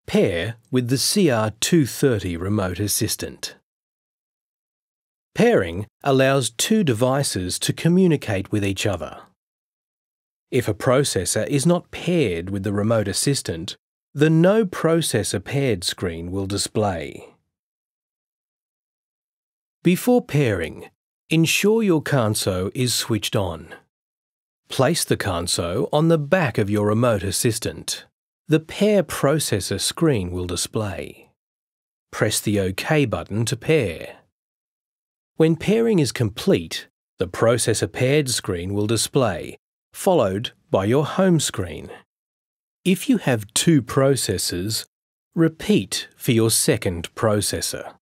Pair with the CR230 remote assistant. Pairing allows two devices to communicate with each other. If a processor is not paired with the remote assistant, the No Processor Paired screen will display. Before pairing, ensure your Kanso is switched on. Place the Kanso on the back of your remote assistant. The Pair Processor screen will display. Press the OK button to pair. When pairing is complete, the Processor Paired screen will display, followed by your home screen. If you have two processors, repeat for your second processor.